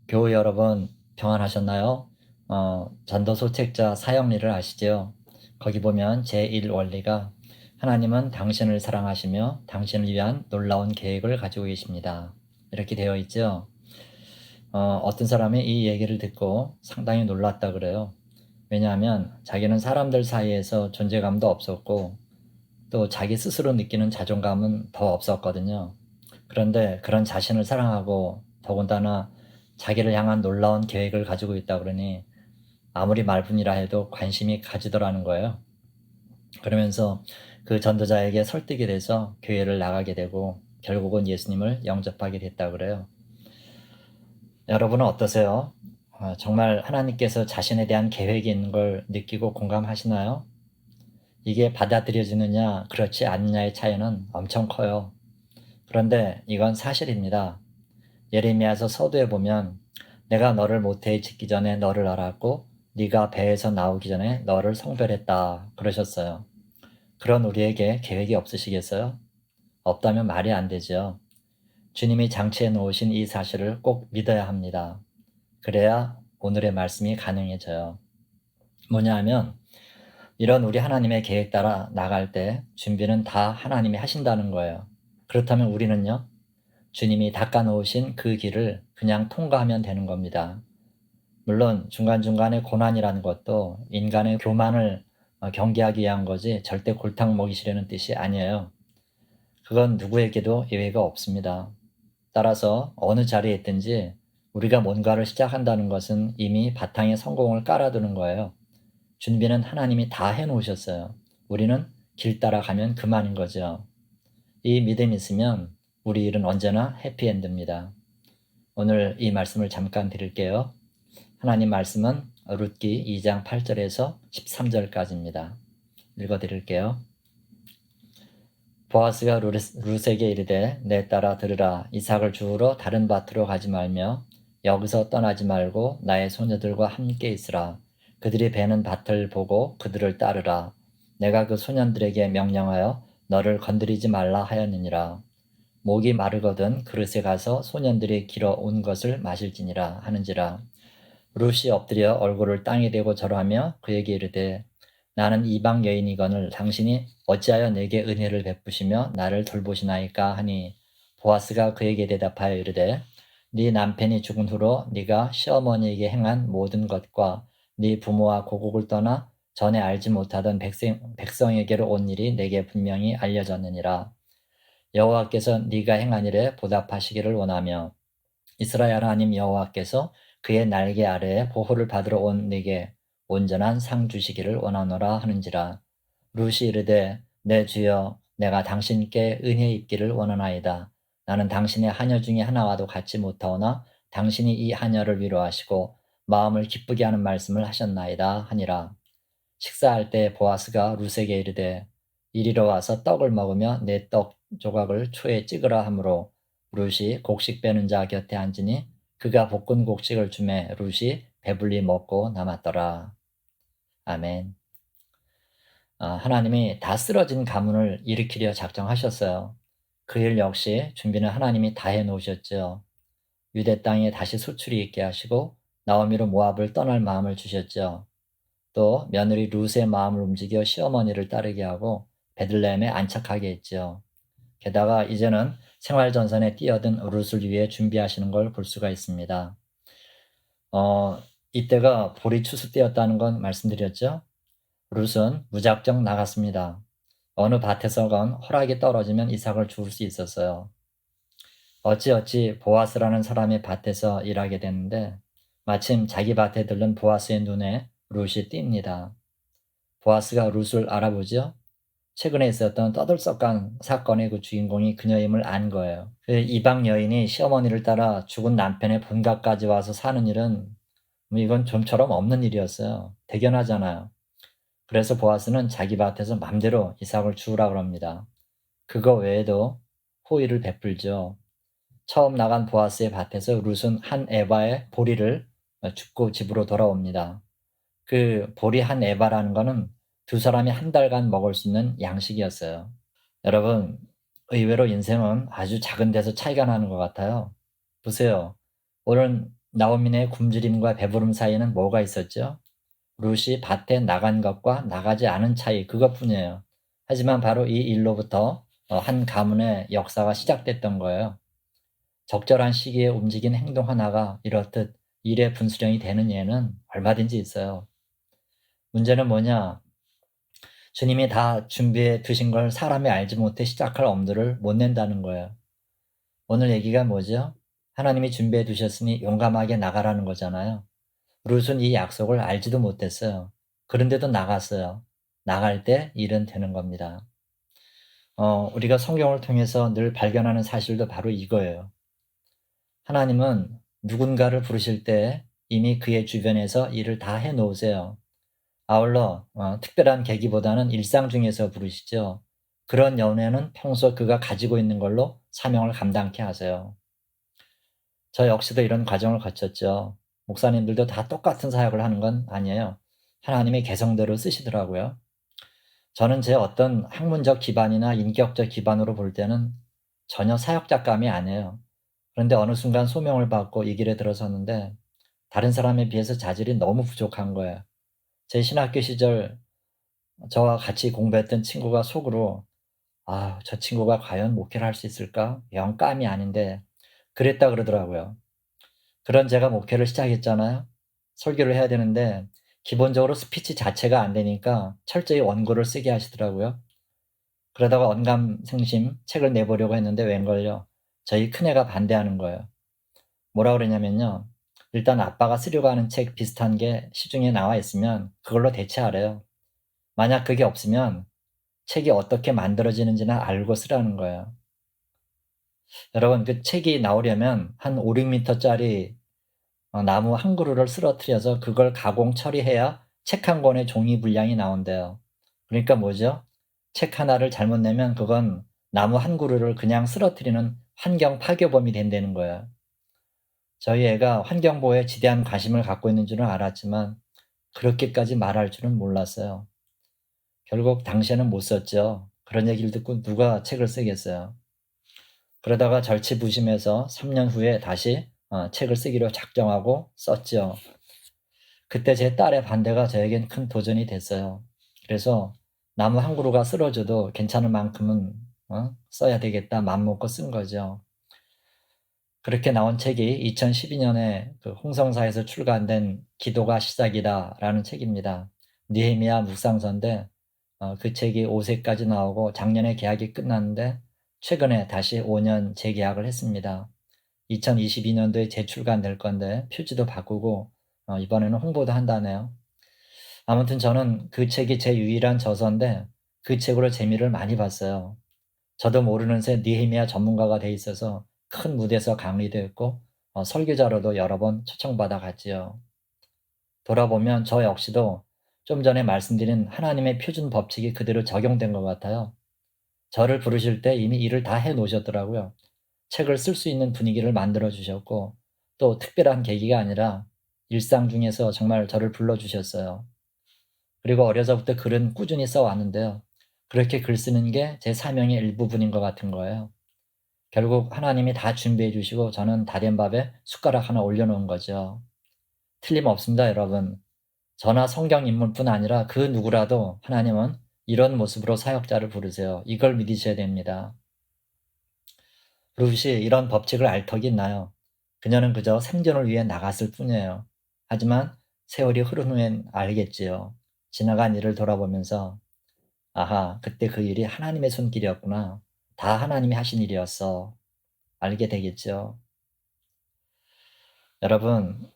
교우 여러분 평안하셨나요? 전도서 책자 사형리를 아시죠? 거기 보면 제1원리가 하나님은 당신을 사랑하시며 당신을 위한 놀라운 계획을 가지고 계십니다. 이렇게 되어 있죠. 어떤 사람이 이 얘기를 듣고 상당히 놀랐다 그래요. 왜냐하면 자기는 사람들 사이에서 존재감도 없었고 또 자기 스스로 느끼는 자존감은 더 없었거든요. 그런데 그런 자신을 사랑하고 더군다나 자기를 향한 놀라운 계획을 가지고 있다 그러니 아무리 말뿐이라 해도 관심이 가지더라는 거예요. 그러면서 그 전도자에게 설득이 돼서 교회를 나가게 되고 결국은 예수님을 영접하게 됐다 그래요. 여러분은 어떠세요? 정말 하나님께서 자신에 대한 계획이 있는 걸 느끼고 공감하시나요? 이게 받아들여지느냐 그렇지 않느냐의 차이는 엄청 커요. 그런데 이건 사실입니다. 예레미야서 서두에 보면 내가 너를 모태에 짓기 전에 너를 알았고 네가 배에서 나오기 전에 너를 성별했다 그러셨어요. 그런 우리에게 계획이 없으시겠어요? 없다면 말이 안 되죠. 주님이 장치해 놓으신 이 사실을 꼭 믿어야 합니다. 그래야 오늘의 말씀이 가능해져요. 뭐냐 하면 이런 우리 하나님의 계획 따라 나갈 때 준비는 다 하나님이 하신다는 거예요. 그렇다면 우리는요? 주님이 닦아놓으신 그 길을 그냥 통과하면 되는 겁니다. 물론 중간중간에 고난이라는 것도 인간의 교만을 경계하기 위한 거지 절대 골탕 먹이시려는 뜻이 아니에요. 그건 누구에게도 예외가 없습니다. 따라서 어느 자리에 있든지 우리가 뭔가를 시작한다는 것은 이미 바탕에 성공을 깔아두는 거예요. 준비는 하나님이 다 해놓으셨어요. 우리는 길 따라가면 그만인 거죠. 이 믿음이 있으면 우리 일은 언제나 해피엔드입니다. 오늘 이 말씀을 잠깐 드릴게요. 하나님 말씀은 룻기 2장 8절에서 13절까지입니다. 읽어드릴게요. 보아스가 룻에게 이르되 내 딸아 들으라. 이삭을 주우러 다른 밭으로 가지 말며 여기서 떠나지 말고 나의 소녀들과 함께 있으라. 그들이 베는 밭을 보고 그들을 따르라. 내가 그 소년들에게 명령하여 너를 건드리지 말라 하였느니라. 목이 마르거든 그릇에 가서 소년들이 길어 온 것을 마실지니라 하는지라. 룻이 엎드려 얼굴을 땅에 대고 절하며 그에게 이르되 나는 이방 여인이거늘 당신이 어찌하여 내게 은혜를 베푸시며 나를 돌보시나이까 하니 보아스가 그에게 대답하여 이르되 네 남편이 죽은 후로 네가 시어머니에게 행한 모든 것과 네 부모와 고국을 떠나 전에 알지 못하던 백성에게로 온 일이 내게 분명히 알려졌느니라. 여호와께서 네가 행한 일에 보답하시기를 원하며 이스라엘 하나님 여호와께서 그의 날개 아래에 보호를 받으러 온 네게 온전한 상 주시기를 원하노라 하는지라. 룻이 이르되 내 주여 내가 당신께 은혜 입기를 원하나이다. 나는 당신의 하녀 중에 하나와도 같지 못하오나 당신이 이 하녀를 위로하시고 마음을 기쁘게 하는 말씀을 하셨나이다 하니라. 식사할 때 보아스가 룻에게 이르되 이리로 와서 떡을 먹으며 내 떡 조각을 초에 찍으라 하므로 룻이 곡식 빼는 자 곁에 앉으니 그가 볶은 곡식을 주매 룻이 배불리 먹고 남았더라. 아멘. 하나님이 다 쓰러진 가문을 일으키려 작정하셨어요. 그 일 역시 준비는 하나님이 다 해놓으셨죠. 유대 땅에 다시 수출이 있게 하시고 나오미로 모압을 떠날 마음을 주셨죠. 또 며느리 룻의 마음을 움직여 시어머니를 따르게 하고 베들레헴에 안착하게 했죠. 게다가 이제는 생활전선에 뛰어든 룻을 위해 준비하시는 걸 볼 수가 있습니다. 이때가 보리 추수 때였다는 건 말씀드렸죠. 룻은 무작정 나갔습니다. 어느 밭에서건 허락이 떨어지면 이삭을 주울 수 있었어요. 어찌어찌 보아스라는 사람의 밭에서 일하게 됐는데 마침 자기 밭에 들른 보아스의 눈에 룻이 띕니다. 보아스가 룻을 알아보죠. 최근에 있었던 떠들썩한 사건의 그 주인공이 그녀임을 안 거예요. 그 이방 여인이 시어머니를 따라 죽은 남편의 본가까지 와서 사는 일은 이건 좀처럼 없는 일이었어요. 대견하잖아요. 그래서 보아스는 자기 밭에서 맘대로 이삭을 주우라 그럽니다. 그거 외에도 호의를 베풀죠. 처음 나간 보아스의 밭에서 룻은 한 에바의 보리를 줍고 집으로 돌아옵니다. 그 보리 한 에바라는 거는 두 사람이 한 달간 먹을 수 있는 양식이었어요. 여러분, 의외로 인생은 아주 작은 데서 차이가 나는 것 같아요. 보세요. 오늘 나오미의 굶주림과 배부름 사이에는 뭐가 있었죠? 룻이 밭에 나간 것과 나가지 않은 차이, 그것뿐이에요. 하지만 바로 이 일로부터 한 가문의 역사가 시작됐던 거예요. 적절한 시기에 움직인 행동 하나가 이렇듯 일의 분수령이 되는 예는 얼마든지 있어요. 문제는 뭐냐? 주님이 다 준비해 두신 걸 사람이 알지 못해 시작할 엄두를 못 낸다는 거예요. 오늘 얘기가 뭐죠? 하나님이 준비해 두셨으니 용감하게 나가라는 거잖아요. 룻은 이 약속을 알지도 못했어요. 그런데도 나갔어요. 나갈 때 일은 되는 겁니다. 우리가 성경을 통해서 늘 발견하는 사실도 바로 이거예요. 하나님은 누군가를 부르실 때 이미 그의 주변에서 일을 다 해놓으세요. 아울러 특별한 계기보다는 일상 중에서 부르시죠. 그런 연애는 평소 그가 가지고 있는 걸로 사명을 감당케 하세요. 저 역시도 이런 과정을 거쳤죠. 목사님들도 다 똑같은 사역을 하는 건 아니에요. 하나님의 개성대로 쓰시더라고요. 저는 제 어떤 학문적 기반이나 인격적 기반으로 볼 때는 전혀 사역자감이 아니에요. 그런데 어느 순간 소명을 받고 이 길에 들어섰는데 다른 사람에 비해서 자질이 너무 부족한 거예요. 제 신학교 시절 저와 같이 공부했던 친구가 속으로 저 친구가 과연 목회를 할 수 있을까? 영 감이 아닌데 그랬다 그러더라고요. 그런 제가 목회를 시작했잖아요. 설교를 해야 되는데 기본적으로 스피치 자체가 안 되니까 철저히 원고를 쓰게 하시더라고요. 그러다가 언감생심 책을 내보려고 했는데 웬걸요. 저희 큰애가 반대하는 거예요. 뭐라 그러냐면요. 일단 아빠가 쓰려고 하는 책 비슷한 게 시중에 나와 있으면 그걸로 대체하래요. 만약 그게 없으면 책이 어떻게 만들어지는지는 알고 쓰라는 거예요. 여러분, 그 책이 나오려면 한 5-6m짜리 나무 한 그루를 쓰러뜨려서 그걸 가공 처리해야 책 한 권의 종이 분량이 나온대요. 그러니까 뭐죠? 책 하나를 잘못 내면 그건 나무 한 그루를 그냥 쓰러뜨리는 환경 파괴범이 된다는 거예요. 저희 애가 환경보호에 지대한 관심을 갖고 있는 줄은 알았지만 그렇게까지 말할 줄은 몰랐어요. 결국 당시에는 못 썼죠. 그런 얘기를 듣고 누가 책을 쓰겠어요. 그러다가 절치부심해서 3년 후에 다시 책을 쓰기로 작정하고 썼죠. 그때 제 딸의 반대가 저에겐 큰 도전이 됐어요. 그래서 나무 한 그루가 쓰러져도 괜찮을 만큼은 써야 되겠다 맘먹고 쓴 거죠. 그렇게 나온 책이 2012년에 그 홍성사에서 출간된 기도가 시작이다라는 책입니다. 느헤미야 묵상서인데 그 책이 5세까지 나오고 작년에 계약이 끝났는데 최근에 다시 5년 재계약을 했습니다. 2022년도에 재출간될 건데 표지도 바꾸고 이번에는 홍보도 한다네요. 아무튼 저는 그 책이 제 유일한 저서인데 그 책으로 재미를 많이 봤어요. 저도 모르는 새 느헤미야 전문가가 돼 있어서 큰 무대에서 강의도 했고 설교자로도 여러 번 초청받아 갔지요. 돌아보면 저 역시도 좀 전에 말씀드린 하나님의 표준 법칙이 그대로 적용된 것 같아요. 저를 부르실 때 이미 일을 다 해 놓으셨더라고요. 책을 쓸 수 있는 분위기를 만들어 주셨고 또 특별한 계기가 아니라 일상 중에서 정말 저를 불러 주셨어요. 그리고 어려서부터 글은 꾸준히 써 왔는데요. 그렇게 글 쓰는 게 제 사명의 일부분인 것 같은 거예요. 결국 하나님이 다 준비해 주시고 저는 다 된 밥에 숟가락 하나 올려 놓은 거죠. 틀림없습니다, 여러분. 저나 성경 인물뿐 아니라 그 누구라도 하나님은 이런 모습으로 사역자를 부르세요. 이걸 믿으셔야 됩니다. 룻이 이런 법칙을 알 턱이 있나요? 그녀는 그저 생존을 위해 나갔을 뿐이에요. 하지만 세월이 흐른 후엔 알겠지요. 지나간 일을 돌아보면서 아하, 그때 그 일이 하나님의 손길이었구나. 다 하나님이 하신 일이었어. 알게 되겠죠. 여러분,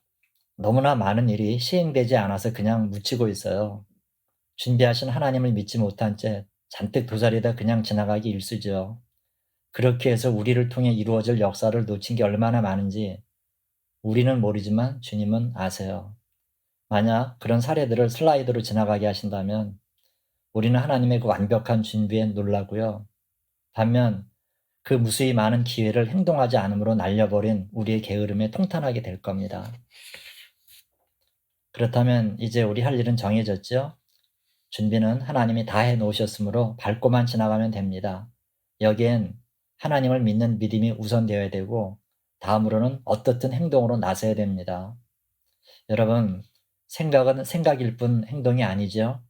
너무나 많은 일이 시행되지 않아서 그냥 묻히고 있어요. 준비하신 하나님을 믿지 못한 채 잔뜩 도사리다 그냥 지나가기 일쑤죠. 그렇게 해서 우리를 통해 이루어질 역사를 놓친 게 얼마나 많은지 우리는 모르지만 주님은 아세요. 만약 그런 사례들을 슬라이드로 지나가게 하신다면 우리는 하나님의 그 완벽한 준비에 놀라고요. 반면 그 무수히 많은 기회를 행동하지 않음으로 날려버린 우리의 게으름에 통탄하게 될 겁니다. 그렇다면 이제 우리 할 일은 정해졌죠? 준비는 하나님이 다 해놓으셨으므로 밟고만 지나가면 됩니다. 여기엔 하나님을 믿는 믿음이 우선되어야 되고 다음으로는 어떻든 행동으로 나서야 됩니다. 여러분, 생각은 생각일 뿐 행동이 아니죠.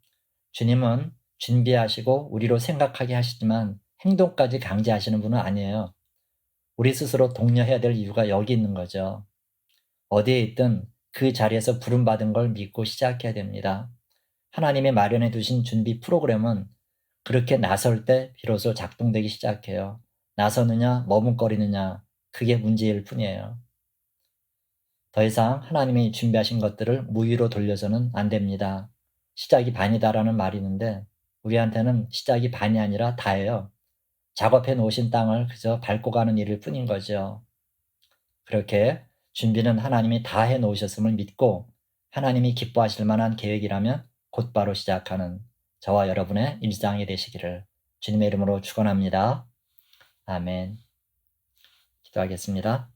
주님은 준비하시고 우리로 생각하게 하시지만 행동까지 강제하시는 분은 아니에요. 우리 스스로 독려해야 될 이유가 여기 있는 거죠. 어디에 있든 그 자리에서 부름받은 걸 믿고 시작해야 됩니다. 하나님이 마련해 두신 준비 프로그램은 그렇게 나설 때 비로소 작동되기 시작해요. 나서느냐, 머뭇거리느냐, 그게 문제일 뿐이에요. 더 이상 하나님이 준비하신 것들을 무위로 돌려서는 안 됩니다. 시작이 반이다라는 말이 있는데 우리한테는 시작이 반이 아니라 다예요. 작업해 놓으신 땅을 그저 밟고 가는 일일 뿐인 거죠. 그렇게 준비는 하나님이 다 해 놓으셨음을 믿고 하나님이 기뻐하실 만한 계획이라면 곧바로 시작하는 저와 여러분의 일상이 되시기를 주님의 이름으로 축원합니다. 아멘. 기도하겠습니다.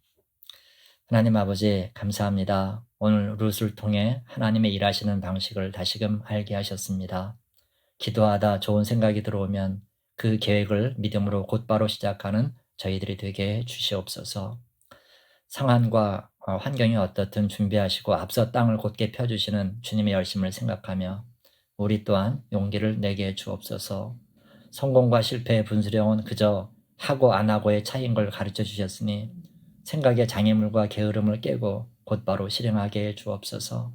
하나님 아버지 감사합니다. 오늘 룻을 통해 하나님의 일하시는 방식을 다시금 알게 하셨습니다. 기도하다 좋은 생각이 들어오면 그 계획을 믿음으로 곧바로 시작하는 저희들이 되게 해 주시옵소서. 상황과 환경이 어떻든 준비하시고 앞서 땅을 곧게 펴주시는 주님의 열심을 생각하며 우리 또한 용기를 내게 주옵소서. 성공과 실패의 분수령은 그저 하고 안 하고의 차이인 걸 가르쳐 주셨으니 생각의 장애물과 게으름을 깨고 곧바로 실행하게 해 주옵소서.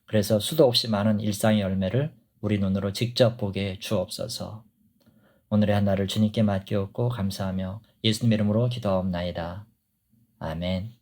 그래서 수도 없이 많은 일상의 열매를 우리 눈으로 직접 보게 해 주옵소서. 오늘의 한날을 주님께 맡기옵고 감사하며 예수님 이름으로 기도하옵나이다. 아멘.